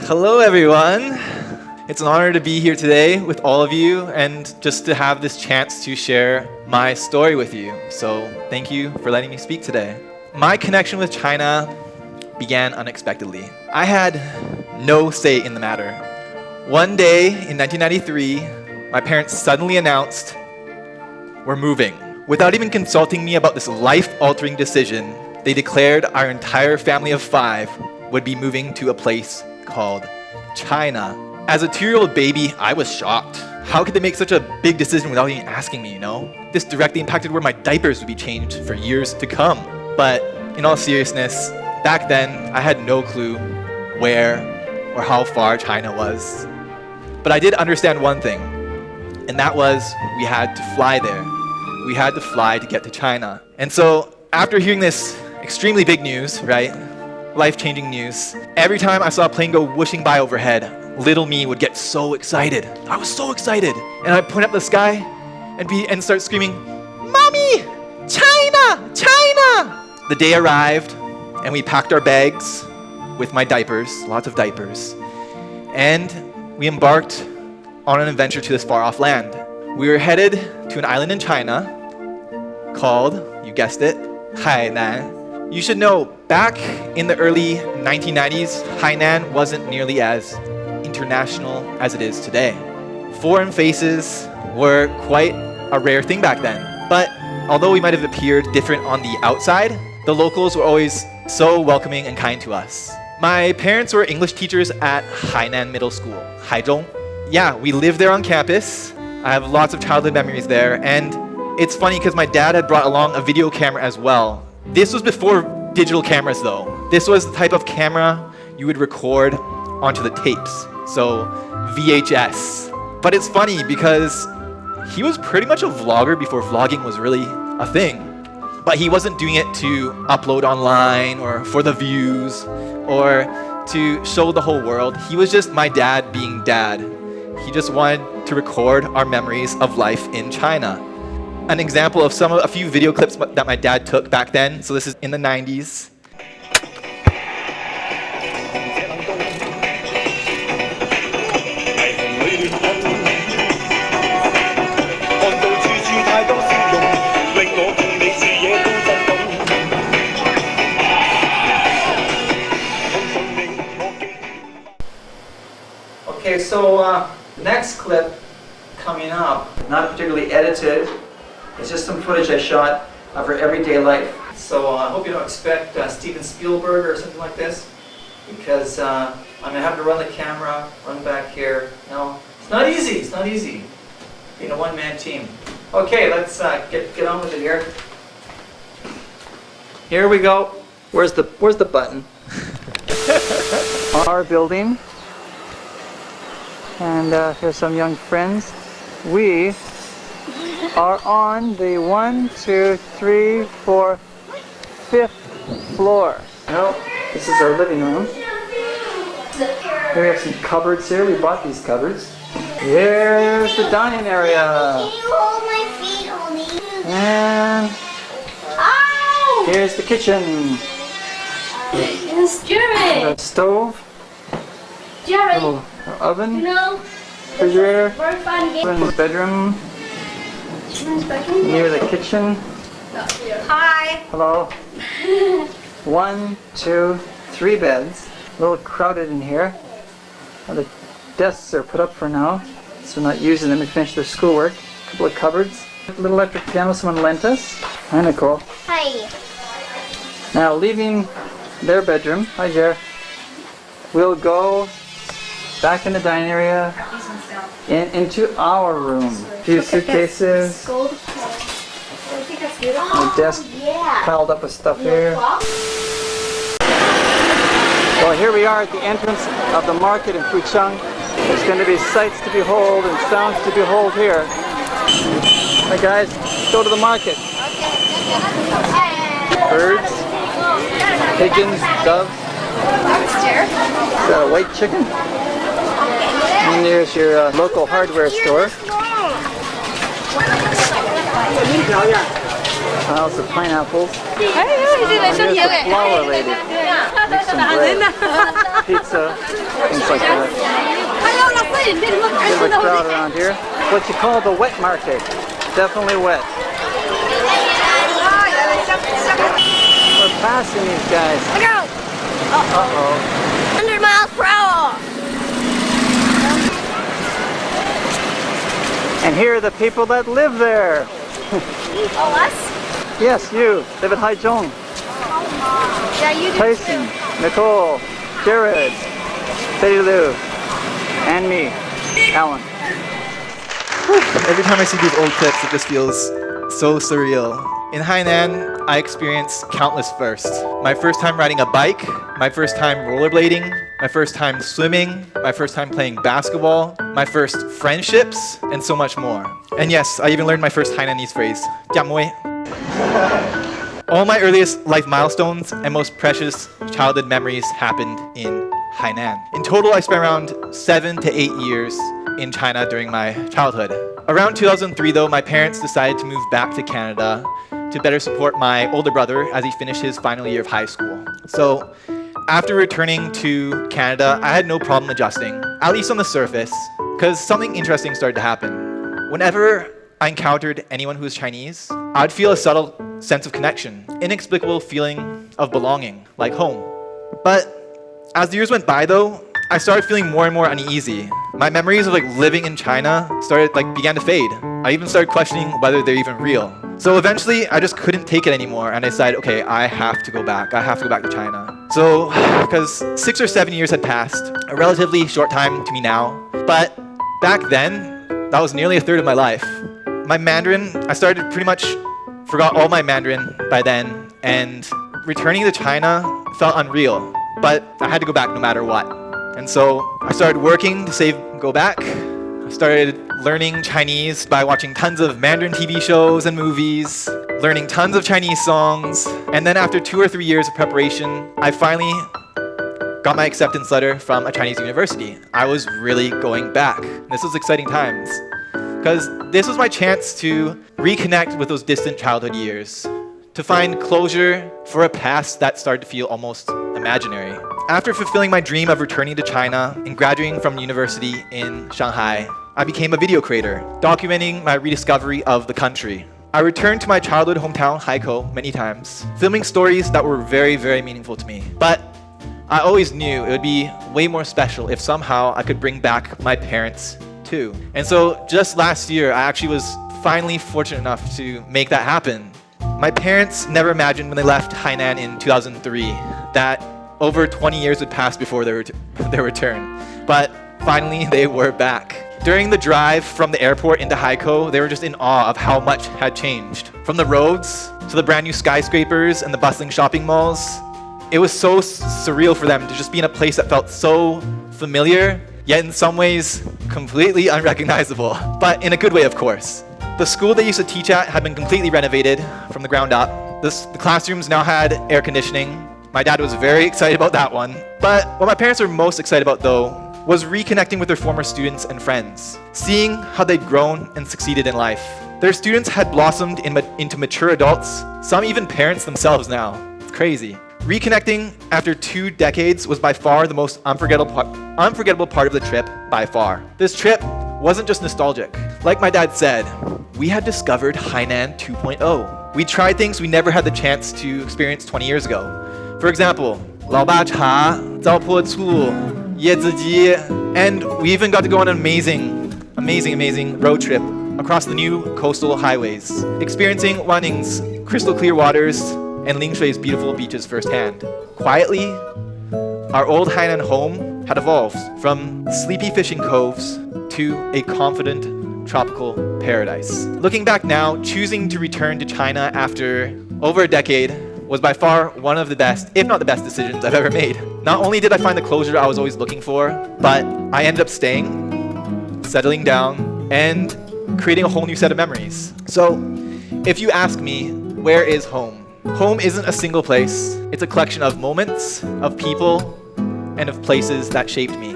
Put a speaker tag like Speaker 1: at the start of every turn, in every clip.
Speaker 1: Hello everyone! It's an honor to be here today with all of you and just to have this chance to share my story with you. So thank you for letting me speak today. My connection with China began unexpectedly. I had no say in the matter. One day in 1993, my parents suddenly announced, "We're moving." Without even consulting me about this life-altering decision, they declared our entire family of 5 would be moving to a place called China. As a 2-year-old baby, I was shocked. How could they make such a big decision without even asking me, you know? This directly impacted where my diapers would be changed for years to come. But in all seriousness, back then, I had no clue where or how far China was. But I did understand one thing, and that was we had to fly there. We had to fly to get to China. And so after hearing this extremely big news, right? Life-changing news. Every time I saw a plane go whooshing by overhead, little me would get so excited. I was so excited. And I'd point up the sky and start screaming, "Mommy! China! China!" The day arrived and we packed our bags with my diapers, lots of diapers. And we embarked on an adventure to this far-off land. We were headed to an island in China called, you guessed it, Hainan. You should know, back in the early 1990s, Hainan wasn't nearly as international as it is today. Foreign faces were quite a rare thing back then. But although we might have appeared different on the outside, the locals were always so welcoming and kind to us. My parents were English teachers at Hainan Middle School, Haichong. Yeah, we lived there on campus. I have lots of childhood memories there, and it's funny because my dad had brought along a video camera as well. This was before digital cameras though. This was the type of camera you would record onto the tapes, so VHS. But it's funny because he was pretty much a vlogger before vlogging was really a thing. But he wasn't doing it to upload online or for the views or to show the whole world. He was just my dad being dad. He just wanted to record our memories of life in China. An example of a few video clips that my dad took back then. So this is in the 90s.
Speaker 2: Okay, so next clip coming up, not particularly edited. It's just some footage I shot of her everyday life. So I hope you don't expect Steven Spielberg or something like this, because I'm gonna have to run the camera, run back here. No, it's not easy. It's not easy being a one-man team. Okay, let's get on with it here. Here we go. Where's the button? Our building, and here's some young friends. We are on the 1, 2, 3, 4, 5th floor. No, this is our living room. Here we have some cupboards here. We bought these cupboards. Here's the dining area.
Speaker 3: Can you hold my feet, Oni?
Speaker 2: And
Speaker 3: Ow!
Speaker 2: here's the kitchen.
Speaker 3: It's Jeremy.
Speaker 2: The stove.
Speaker 3: Jeremy.
Speaker 2: Little oven.
Speaker 3: You know,
Speaker 2: Refrigerator.
Speaker 3: we're fun game.
Speaker 2: Children's bedroom. Near the kitchen.
Speaker 3: Hi.
Speaker 2: Hello. 1, 2, 3 beds. A little crowded in here. The desks are put up for now, so we're not using them to finish their schoolwork. A couple of cupboards. A little electric piano someone lent us. Hi, Nicole.
Speaker 3: Hi.
Speaker 2: Now, leaving their bedroom, hi Jer, we'll go back in the dining area into our room. A few suitcases, a desk piled up with stuff here. Well, here we are at the entrance of the market in Fucheng. There's going to be sights to behold and sounds to behold here. Hi guys, go to the market. Birds, pigeons, doves. Got a white chicken. And there's your local hardware store. house of pineapples.
Speaker 3: Here's
Speaker 2: the flower lady. Make some bread, pizza, things like that. Bit of a crowd around here. What you call the wet market. Definitely wet. We're passing these guys. Uh-oh.
Speaker 3: 100 miles per hour.
Speaker 2: And here are the people that live there.
Speaker 3: Oh, us?
Speaker 2: Yes, you. Live at Haikou.
Speaker 3: Yeah, you do
Speaker 2: Tyson,
Speaker 3: too.
Speaker 2: Nicole, Jared, Betty Lou, and me, Alan.
Speaker 1: Every time I see these old clips, it just feels so surreal. In Hainan, I experienced countless firsts. My first time riding a bike, my first time rollerblading, my first time swimming, my first time playing basketball, my first friendships, and so much more. And yes, I even learned my first Hainanese phrase, 加妹. All my earliest life milestones and most precious childhood memories happened in Hainan. In total, I spent around 7 to 8 years in China during my childhood. Around 2003 though, my parents decided to move back to Canada to better support my older brother as he finished his final year of high school. So after returning to Canada, I had no problem adjusting, at least on the surface, because something interesting started to happen. Whenever I encountered anyone who was Chinese, I'd feel a subtle sense of connection, inexplicable feeling of belonging, like home. But as the years went by though, I started feeling more and more uneasy. My memories of living in China began to fade. I even started questioning whether they're even real. So eventually, I just couldn't take it anymore, and I decided, okay, I have to go back. I have to go back to China. So, because 6 or 7 years had passed, a relatively short time to me now, but back then, that was nearly a third of my life. My Mandarin, I started pretty much forgot all my Mandarin by then, and returning to China felt unreal, but I had to go back no matter what. And so I started working to save go back. I started learning Chinese by watching tons of Mandarin TV shows and movies, learning tons of Chinese songs, and then after 2 or 3 years of preparation, I finally got my acceptance letter from a Chinese university. I was really going back. This was exciting times, because this was my chance to reconnect with those distant childhood years, to find closure for a past that started to feel almost imaginary. After fulfilling my dream of returning to China and graduating from university in Shanghai, I became a video creator, documenting my rediscovery of the country. I returned to my childhood hometown, Haikou, many times, filming stories that were very, very meaningful to me. But I always knew it would be way more special if somehow I could bring back my parents too. And so just last year, I actually was finally fortunate enough to make that happen. My parents never imagined when they left Hainan in 2003 that over 20 years would pass before their return. But finally, they were back. During the drive from the airport into Haikou, they were just in awe of how much had changed. From the roads to the brand new skyscrapers and the bustling shopping malls, it was so surreal for them to just be in a place that felt so familiar, yet in some ways completely unrecognizable, but in a good way, of course. The school they used to teach at had been completely renovated from the ground up. The classrooms now had air conditioning. My dad was very excited about that one. But what my parents were most excited about though was reconnecting with their former students and friends, seeing how they'd grown and succeeded in life. Their students had blossomed into mature adults, some even parents themselves now. It's crazy. Reconnecting after 2 decades was by far the most unforgettable part of the trip, by far. This trip wasn't just nostalgic. Like my dad said, we had discovered Hainan 2.0. We tried things we never had the chance to experience 20 years ago. For example, 老爸茶, 糟粕醋, 椰子鸡, and we even got to go on an amazing road trip across the new coastal highways, experiencing Wanning's crystal clear waters and Lingshui's beautiful beaches firsthand. Quietly, our old Hainan home had evolved from sleepy fishing coves to a confident tropical paradise. Looking back now, choosing to return to China after over a decade was by far one of the best, if not the best decisions I've ever made. Not only did I find the closure I was always looking for, but I ended up staying, settling down, and creating a whole new set of memories. So, if you ask me, where is home? Home isn't a single place. It's a collection of moments, of people, and of places that shaped me.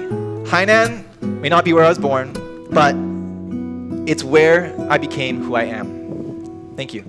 Speaker 1: Hainan may not be where I was born, but it's where I became who I am. Thank you.